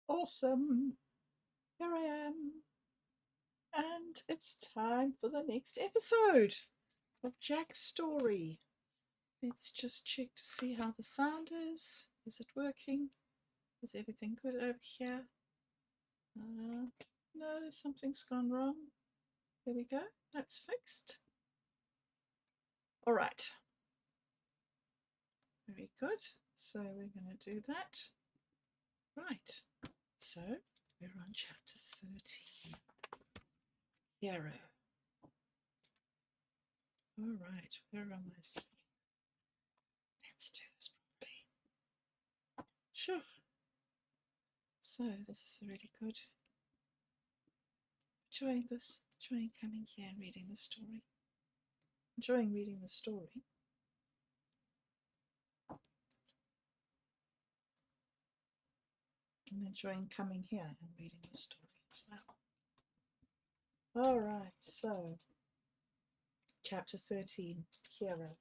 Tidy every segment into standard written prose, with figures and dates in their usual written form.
Awesome. Here I am. And it's time for the next episode of Jack's story. Let's just check to see how the sound is. Is it working? Is everything good over here? No, something's gone wrong. There we go. That's fixed. All right. Very good. So we're going to do that. Right. So we're on chapter 13. Yarrow. All right. Where am I? Let's do this properly. Sure. So this is really good. Enjoying this. Enjoying coming here and reading the story. Enjoying reading the story. And enjoying coming here and reading the story as well. All right. So chapter 13. Hero.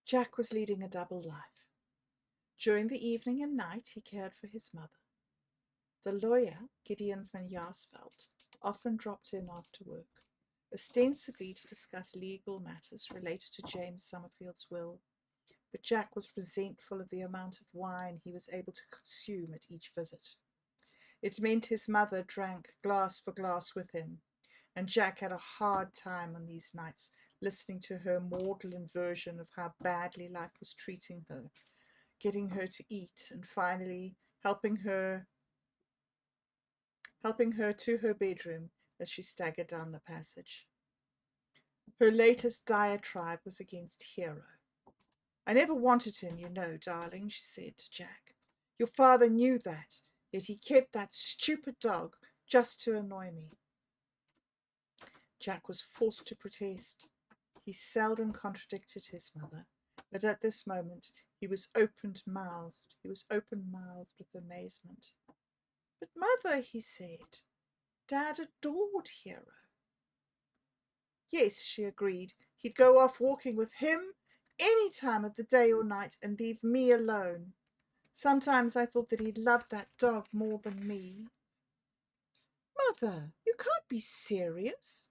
Jack was leading a double life. During the evening and night he cared for his mother. The lawyer, Gideon van Jaarsveld, often dropped in after work, ostensibly to discuss legal matters related to James Summerfield's will, but Jack was resentful of the amount of wine he was able to consume at each visit. It meant his mother drank glass for glass with him, and Jack had a hard time on these nights listening to her maudlin version of how badly life was treating her, getting her to eat, and finally helping her to her bedroom as she staggered down the passage. Her latest diatribe was against Hero. "I never wanted him, you know, darling," she said to Jack. "Your father knew that, yet he kept that stupid dog just to annoy me." Jack was forced to protest. He seldom contradicted his mother, but at this moment he was open-mouthed with amazement. "But, mother," he said, "Dad adored Hero." "Yes," she agreed, "he'd go off walking with him any time of the day or night and leave me alone. Sometimes I thought that he loved that dog more than me." "Mother, you can't be serious.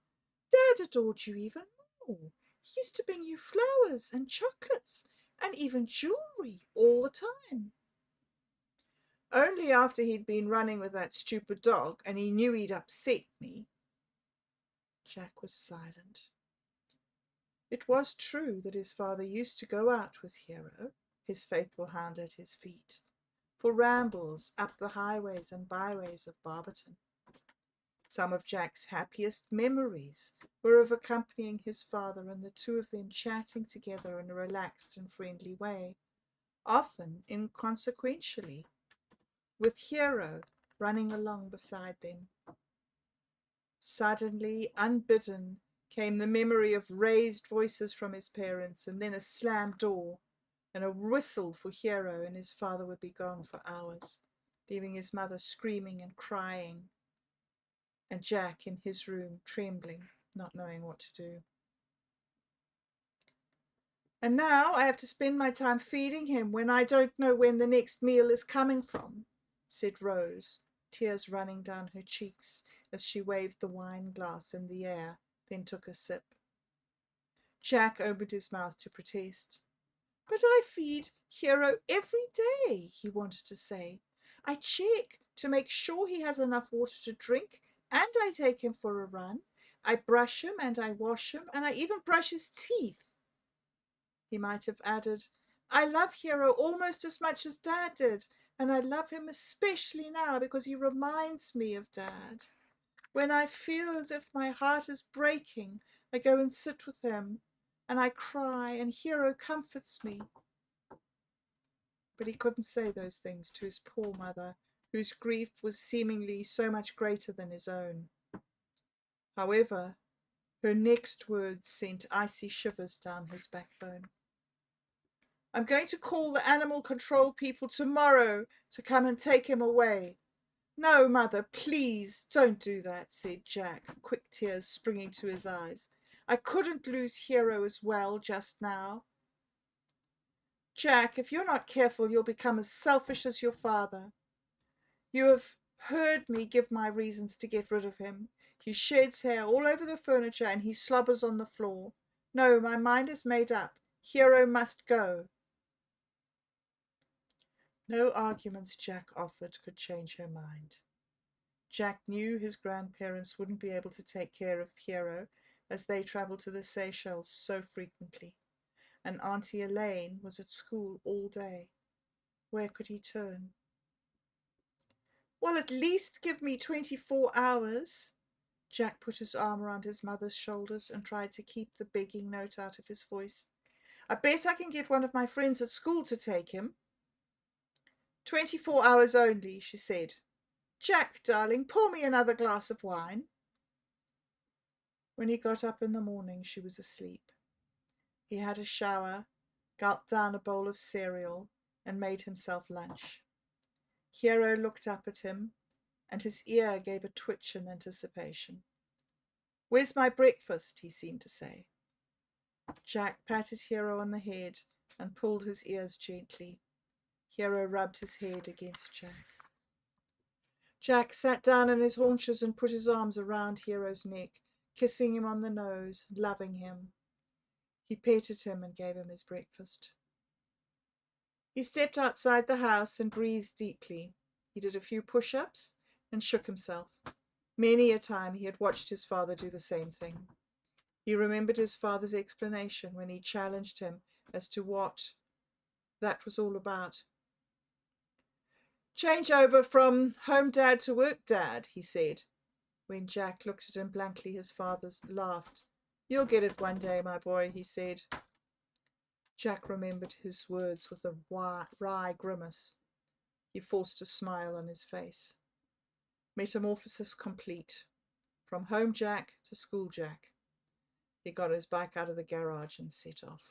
Dad adored you even more. He used to bring you flowers and chocolates and even jewelry all the time." "Only after he'd been running with that stupid dog and he knew he'd upset me." Jack was silent. It was true that his father used to go out with Hero, his faithful hound at his feet, for rambles up the highways and byways of Barberton. Some of Jack's happiest memories were of accompanying his father and the two of them chatting together in a relaxed and friendly way, often inconsequentially, with Hero running along beside them. Suddenly, unbidden, came the memory of raised voices from his parents, and then a slammed door, and a whistle for Hero, and his father would be gone for hours, leaving his mother screaming and crying, and Jack in his room trembling, not knowing what to do. "And now I have to spend my time feeding him when I don't know when the next meal is coming from," said Rose, tears running down her cheeks as she waved the wine glass in the air, then took a sip. Jack opened his mouth to protest. "But I feed Hero every day," he wanted to say. "I check to make sure he has enough water to drink, and I take him for a run. I brush him and I wash him, and I even brush his teeth." He might have added, "I love Hero almost as much as Dad did, and I love him especially now because he reminds me of Dad. When I feel as if my heart is breaking, I go and sit with him, and I cry, and Hero comforts me." But he couldn't say those things to his poor mother, whose grief was seemingly so much greater than his own. However, her next words sent icy shivers down his backbone. "I'm going to call the animal control people tomorrow to come and take him away." "No, mother, please don't do that," said Jack, quick tears springing to his eyes. "I couldn't lose Hero as well just now." Jack, if you're not careful, you'll become as selfish as your father. You have heard me give my reasons to get rid of him. He sheds hair all over the furniture and he slobbers on the floor. No, my mind is made up. Hero must go. No arguments Jack offered could change her mind. Jack knew his grandparents wouldn't be able to take care of Hero as they travelled to the Seychelles so frequently, and Auntie Elaine was at school all day. Where could he turn? Well, at least give me 24 hours. Jack put his arm around his mother's shoulders and tried to keep the begging note out of his voice. I bet I can get one of my friends at school to take him. 24 hours only, she said. Jack, darling, pour me another glass of wine. When he got up in the morning, she was asleep. He had a shower, gulped down a bowl of cereal, and made himself lunch. Hero looked up at him, and his ear gave a twitch in anticipation. Where's my breakfast? He seemed to say. Jack patted Hero on the head and pulled his ears gently. Hero rubbed his head against Jack. Jack sat down on his haunches and put his arms around Hero's neck, kissing him on the nose, loving him. He petted him and gave him his breakfast. He stepped outside the house and breathed deeply. He did a few push-ups and shook himself. Many a time he had watched his father do the same thing. He remembered his father's explanation when he challenged him as to what that was all about. Change over from home dad to work dad, he said. When Jack looked at him blankly, his father laughed. You'll get it one day, my boy, he said. Jack remembered his words with a wry grimace. He forced a smile on his face. Metamorphosis complete. From home Jack to school Jack. He got his bike out of the garage and set off.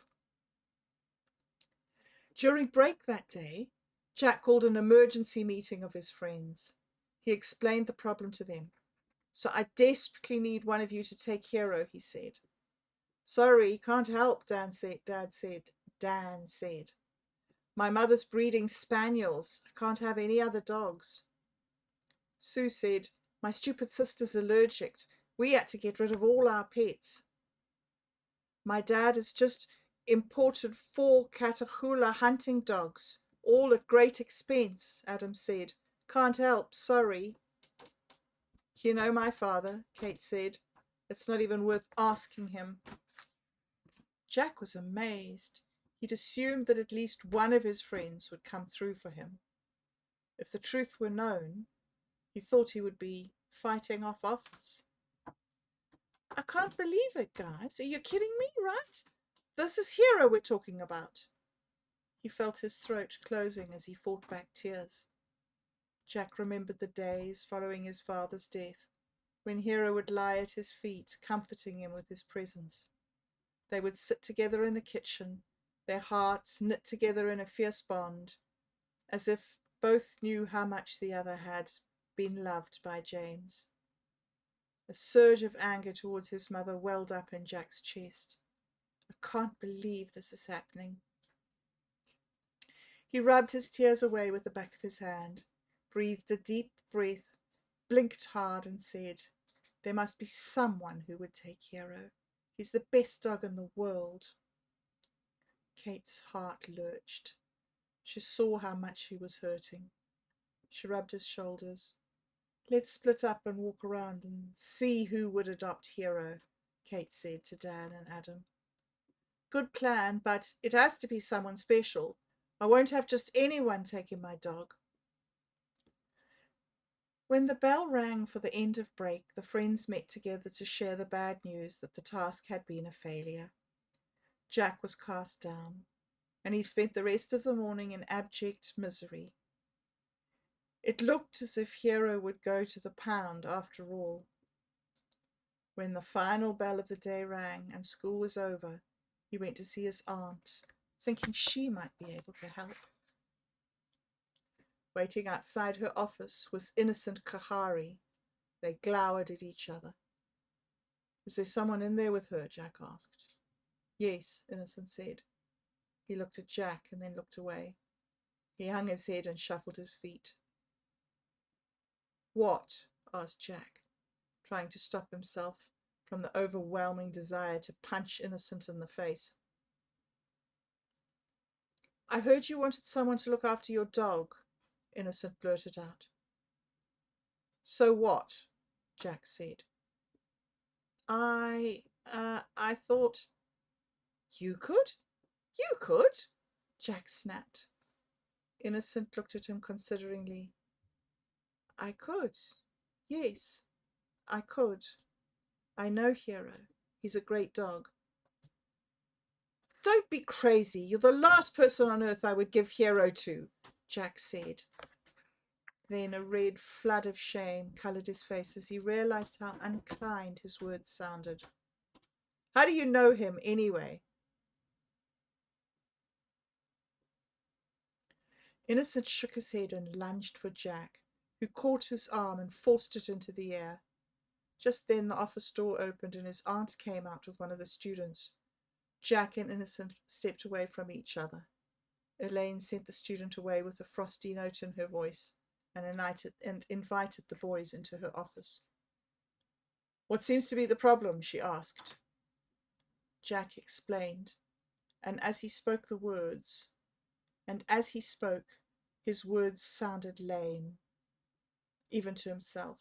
During break that day, Jack called an emergency meeting of his friends. He explained the problem to them. So I desperately need one of you to take Hero, he said. Sorry, can't help, Dad said. My mother's breeding spaniels. I can't have any other dogs. Sue said, my stupid sister's allergic. We had to get rid of all our pets. My dad has just imported 4 Catahoula hunting dogs, all at great expense, Adam said. Can't help, sorry. You know my father, Kate said. It's not even worth asking him. Jack was amazed. He'd assumed that at least one of his friends would come through for him. If the truth were known, he thought he would be fighting off offers. I can't believe it, guys. Are you kidding me, right? This is Hero we're talking about. He felt his throat closing as he fought back tears. Jack remembered the days following his father's death, when Hero would lie at his feet, comforting him with his presence. They would sit together in the kitchen, their hearts knit together in a fierce bond, as if both knew how much the other had been loved by James. A surge of anger towards his mother welled up in Jack's chest. I can't believe this is happening. He rubbed his tears away with the back of his hand, breathed a deep breath, blinked hard, and said, there must be someone who would take Hero. He's the best dog in the world. Kate's heart lurched. She saw how much he was hurting. She rubbed his shoulders. Let's split up and walk around and see who would adopt Hero, Kate said to Dan and Adam. Good plan, but it has to be someone special. I won't have just anyone taking my dog. When the bell rang for the end of break, the friends met together to share the bad news that the task had been a failure. Jack was cast down, and he spent the rest of the morning in abject misery. It looked as if Hero would go to the pound after all. When the final bell of the day rang and school was over, he went to see his aunt, thinking she might be able to help. Waiting outside her office was innocent Kahari. They glowered at each other. Is there someone in there with her? Jack asked. Yes, Innocent said. He looked at Jack and then looked away. He hung his head and shuffled his feet. What? Asked Jack, trying to stop himself from the overwhelming desire to punch Innocent in the face. I heard you wanted someone to look after your dog, Innocent blurted out. So what? Jack said. I thought you could? You could? Jack snapped. Innocent looked at him consideringly. I could. Yes, I could. I know Hero. He's a great dog. Don't be crazy. You're the last person on earth I would give Hero to, Jack said. Then a red flood of shame colored his face as he realized how unkind his words sounded. How do you know him, anyway? Innocent shook his head and lunged for Jack, who caught his arm and forced it into the air. Just then the office door opened and his aunt came out with one of the students. Jack and Innocent stepped away from each other. Elaine sent the student away with a frosty note in her voice and invited the boys into her office. What seems to be the problem? She asked. Jack explained, and as he spoke, his words sounded lame, even to himself.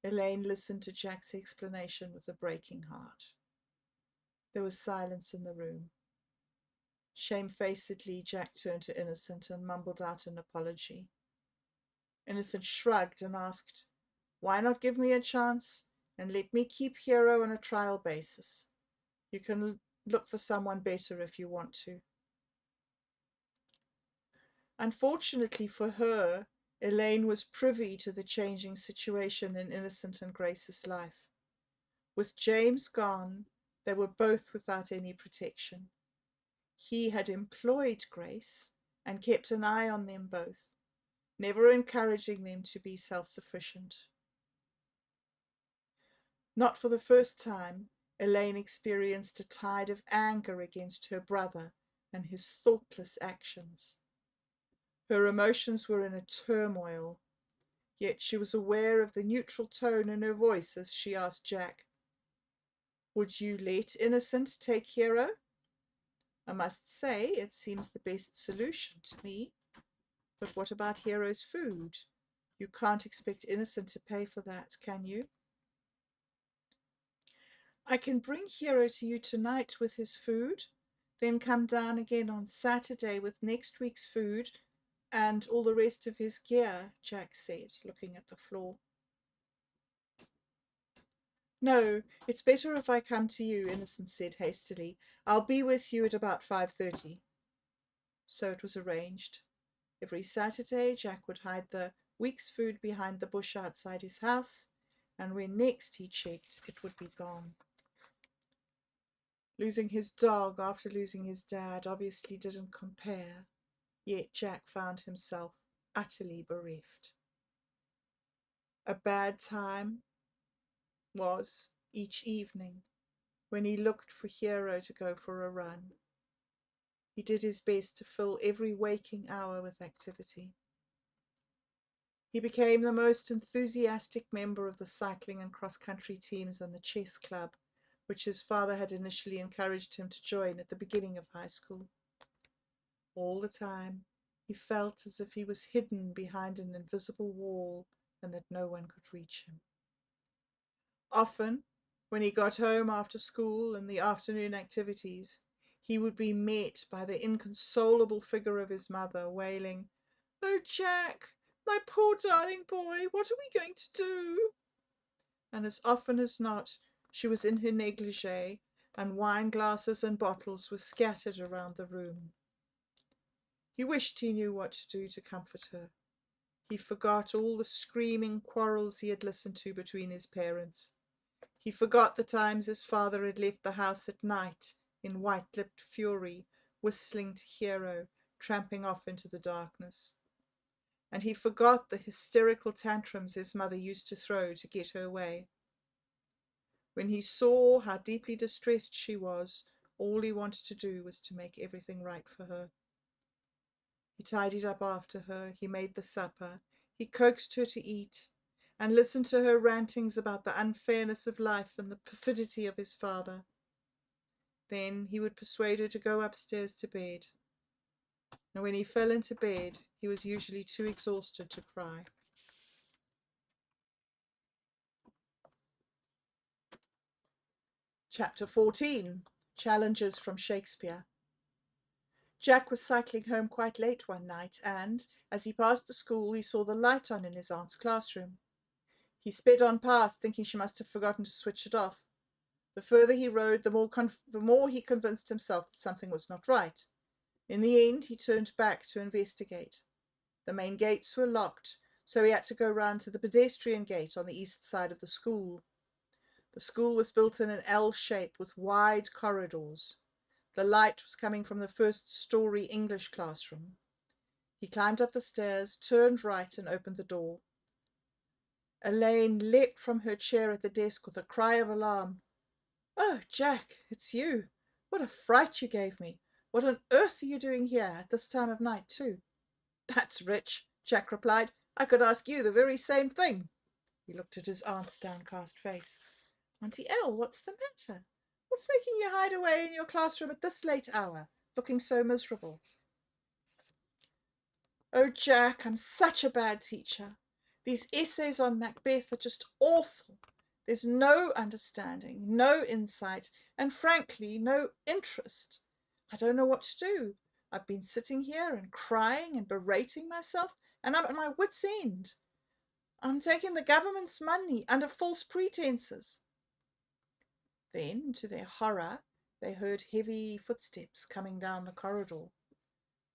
Elaine listened to Jack's explanation with a breaking heart. There was silence in the room. Shamefacedly, Jack turned to Innocent and mumbled out an apology. Innocent shrugged and asked, Why not give me a chance and let me keep Hero on a trial basis? You can look for someone better if you want to. Unfortunately for her, Elaine was privy to the changing situation in Innocent and Grace's life. With James gone, they were both without any protection. He had employed Grace and kept an eye on them both, never encouraging them to be self-sufficient. Not for the first time, Elaine experienced a tide of anger against her brother and his thoughtless actions. Her emotions were in a turmoil, yet she was aware of the neutral tone in her voice as she asked Jack, Would you let Innocent take Hero? I must say it seems the best solution to me. But what about Hero's food? You can't expect Innocent to pay for that, can you? I can bring Hero to you tonight with his food, then come down again on Saturday with next week's food and all the rest of his gear, Jack said, looking at the floor. No, it's better if I come to you, Innocent said hastily. I'll be with you at about 5:30. So it was arranged. Every Saturday, Jack would hide the week's food behind the bush outside his house, and when next he checked, it would be gone. Losing his dog after losing his dad obviously didn't compare, yet Jack found himself utterly bereft. A bad time was each evening when he looked for Hero to go for a run. He did his best to fill every waking hour with activity. He became the most enthusiastic member of the cycling and cross-country teams and the chess club, which his father had initially encouraged him to join at the beginning of high school. All the time, he felt as if he was hidden behind an invisible wall and that no one could reach him. Often, when he got home after school and the afternoon activities, he would be met by the inconsolable figure of his mother, wailing, "Oh, Jack, my poor darling boy, what are we going to do?" And as often as not, she was in her negligee, and wine glasses and bottles were scattered around the room. He wished he knew what to do to comfort her. He forgot all the screaming quarrels he had listened to between his parents. He forgot the times his father had left the house at night in white-lipped fury, whistling to Hero, tramping off into the darkness. And he forgot the hysterical tantrums his mother used to throw to get her way. When he saw how deeply distressed she was, All he wanted to do was to make everything right for her. He tidied up after her, he made the supper, he coaxed her to eat, and listened to her rantings about the unfairness of life and the perfidy of his father. Then he would persuade her to go upstairs to bed, and when he fell into bed, he was usually too exhausted to cry. Chapter 14. Challenges from Shakespeare. Jack was cycling home quite late one night, and, as he passed the school, he saw the light on in his aunt's classroom. He sped on past, thinking she must have forgotten to switch it off. The further he rode, the more he convinced himself that something was not right. In the end, he turned back to investigate. The main gates were locked, so he had to go round to the pedestrian gate on the east side of the school. The school was built in an L shape with wide corridors. The light was coming from the first-story English classroom. He climbed up the stairs, turned right, and opened the door. Elaine leapt from her chair at the desk with a cry of alarm. "Oh, Jack, it's you! What a fright you gave me! What on earth are you doing here, at this time of night, too?" "That's rich," Jack replied. "I could ask you the very same thing." He looked at his aunt's downcast face. "Auntie Elle, what's the matter? What's making you hide away in your classroom at this late hour, looking so miserable?" "Oh, Jack, I'm such a bad teacher. These essays on Macbeth are just awful. There's no understanding, no insight, and frankly, no interest. I don't know what to do. I've been sitting here and crying and berating myself, and I'm at my wits' end. I'm taking the government's money under false pretenses." Then, to their horror, they heard heavy footsteps coming down the corridor.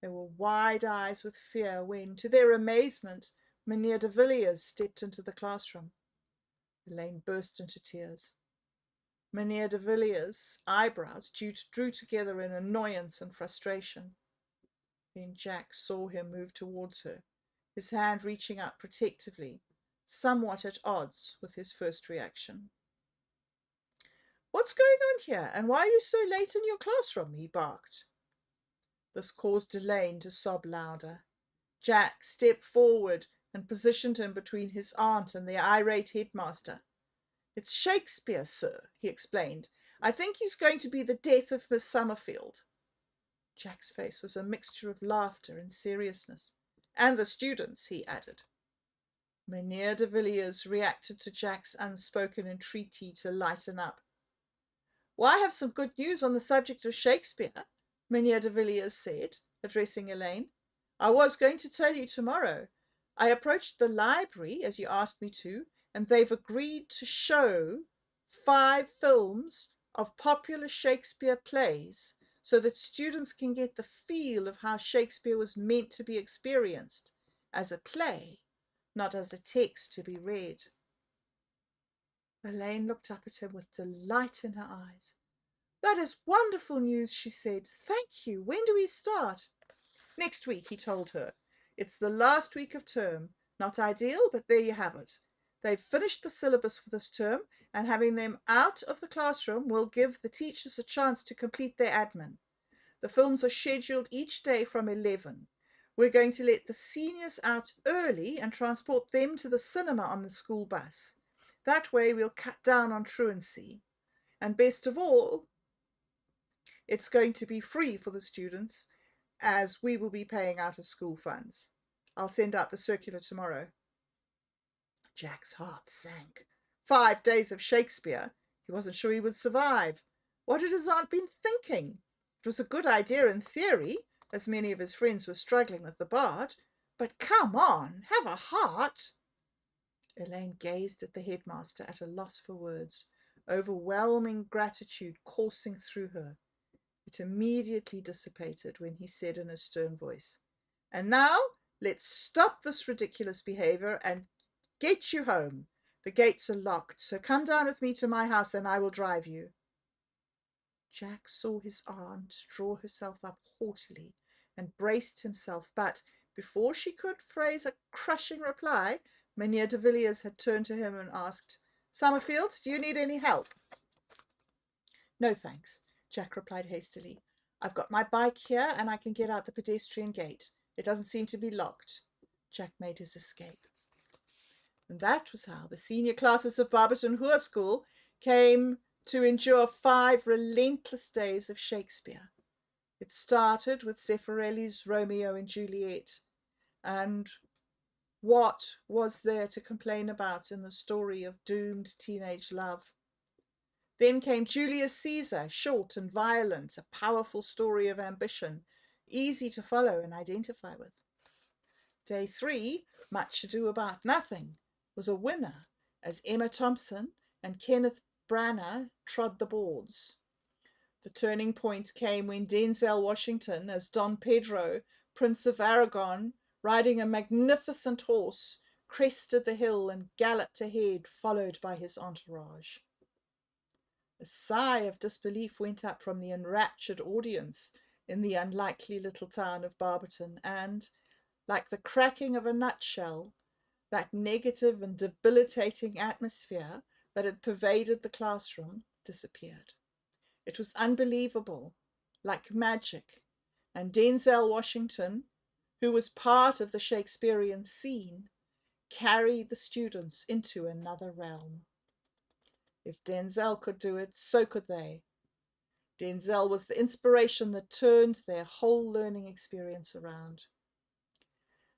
They were wide-eyed with fear when, to their amazement, Mynheer de Villiers stepped into the classroom. Elaine burst into tears. Mynheer de Villiers' eyebrows drew together in annoyance and frustration. Then Jack saw him move towards her, his hand reaching out protectively, somewhat at odds with his first reaction. "What's going on here, and why are you so late in your classroom?" he barked. This caused Elaine to sob louder. Jack stepped forward and positioned him between his aunt and the irate headmaster. "It's Shakespeare, sir," he explained. "I think he's going to be the death of Miss Summerfield." Jack's face was a mixture of laughter and seriousness. "And the students," he added. Mynheer de Villiers reacted to Jack's unspoken entreaty to lighten up. "Well, I have some good news on the subject of Shakespeare," Mynheer de Villiers said, addressing Elaine. "I was going to tell you tomorrow. I approached the library, as you asked me to, and they've agreed to show 5 films of popular Shakespeare plays so that students can get the feel of how Shakespeare was meant to be experienced as a play, not as a text to be read." Elaine looked up at him with delight in her eyes. "That is wonderful news," she said. "Thank you. When do we start?" "Next week," he told her. "It's the last week of term. Not ideal, but there you have it. They've finished the syllabus for this term, and having them out of the classroom will give the teachers a chance to complete their admin. The films are scheduled each day from 11. We're going to let the seniors out early and transport them to the cinema on the school bus. That way we'll cut down on truancy. And best of all, it's going to be free for the students, as we will be paying out of school funds. I'll send out the circular tomorrow." Jack's heart sank. 5 days of Shakespeare! He wasn't sure he would survive. What had his aunt been thinking? It was a good idea in theory, as many of his friends were struggling with the Bard, but come on, have a heart. Elaine gazed at the headmaster at a loss for words, overwhelming gratitude coursing through her. It immediately dissipated when he said in a stern voice, "And now let's stop this ridiculous behavior and get you home. The gates are locked, so come down with me to my house and I will drive you." Jack saw his aunt draw herself up haughtily and braced himself, but before she could phrase a crushing reply, Mynheer de Villiers had turned to him and asked, "Summerfield, do you need any help?" "No, thanks. Jack replied hastily. I've got my bike here and I can get out the pedestrian gate. It doesn't seem to be locked. Jack made his escape. And that was how the senior classes of Barberton Hoer School came to endure 5 relentless days of Shakespeare. It started with Zeffirelli's Romeo and Juliet, and what was there to complain about in the story of doomed teenage love? Then came Julius Caesar, short and violent, a powerful story of ambition, easy to follow and identify with. Day 3, Much Ado About Nothing, was a winner as Emma Thompson and Kenneth Branagh trod the boards. The turning point came when Denzel Washington, as Don Pedro, Prince of Aragon, riding a magnificent horse, crested the hill and galloped ahead, followed by his entourage. A sigh of disbelief went up from the enraptured audience in the unlikely little town of Barberton, and, like the cracking of a nutshell, that negative and debilitating atmosphere that had pervaded the classroom disappeared. It was unbelievable, like magic, and Denzel Washington, who was part of the Shakespearean scene, carried the students into another realm. If Denzel could do it, so could they. Denzel was the inspiration that turned their whole learning experience around.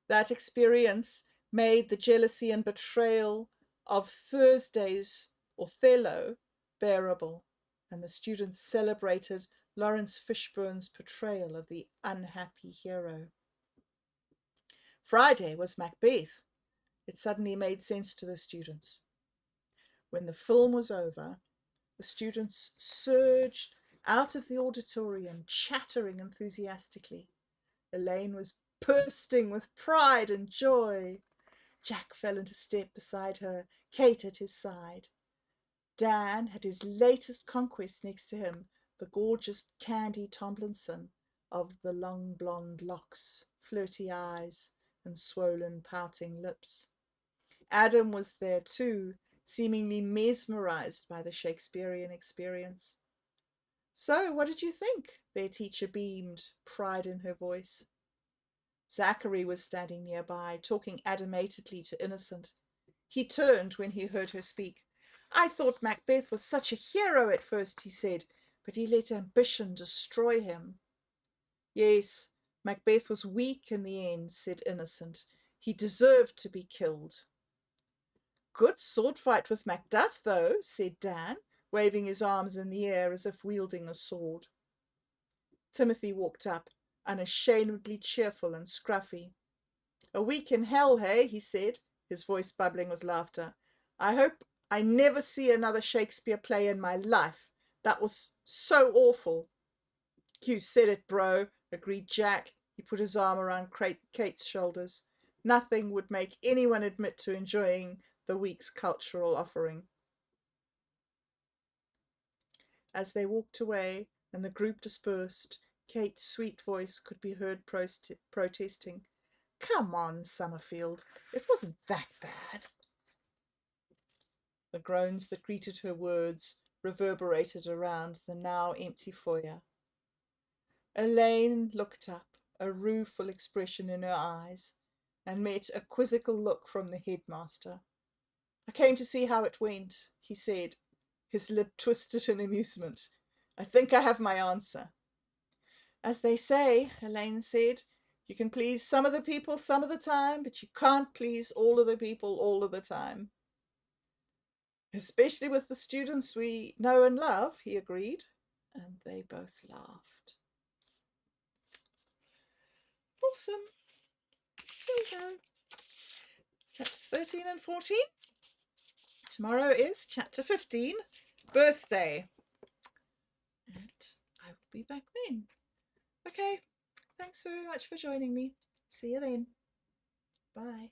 That experience made the jealousy and betrayal of Thursday's Othello bearable, and the students celebrated Lawrence Fishburne's portrayal of the unhappy hero. Friday was Macbeth. It suddenly made sense to the students. When the film was over, the students surged out of the auditorium, chattering enthusiastically. Elaine was bursting with pride and joy. Jack fell into step beside her, Kate at his side. Dan had his latest conquest next to him, the gorgeous Candy Tomlinson of the long blonde locks, flirty eyes, and swollen, pouting lips. Adam was there too, seemingly mesmerized by the Shakespearean experience. So, what did you think? Their teacher beamed, pride in her voice. Zachary was standing nearby, talking animatedly to Innocent. He turned when he heard her speak. I thought Macbeth was such a hero at first, he said, but he let ambition destroy him. Yes, Macbeth was weak in the end, said Innocent. He deserved to be killed. Good sword fight with Macduff, though, said Dan, waving his arms in the air as if wielding a sword. Timothy walked up, unashamedly cheerful and scruffy. A week in hell, hey? He said, his voice bubbling with laughter. I hope I never see another Shakespeare play in my life. That was so awful. You said it, bro, agreed Jack. He put his arm around Kate's shoulders. Nothing would make anyone admit to enjoying the week's cultural offering. As they walked away and the group dispersed, Kate's sweet voice could be heard protesting. Come on, Summerfield. It wasn't that bad. The groans that greeted her words reverberated around the now empty foyer. Elaine looked up, a rueful expression in her eyes, and met a quizzical look from the headmaster. I came to see how it went, he said, his lip twisted in amusement. I think I have my answer. As they say, Elaine said, you can please some of the people some of the time, but you can't please all of the people all of the time. Especially with the students we know and love, he agreed, and they both laughed. Awesome. Here we go. Chapters 13 and 14. Tomorrow is chapter 15, Birthday. And I will be back then. Okay, thanks very much for joining me. See you then. Bye.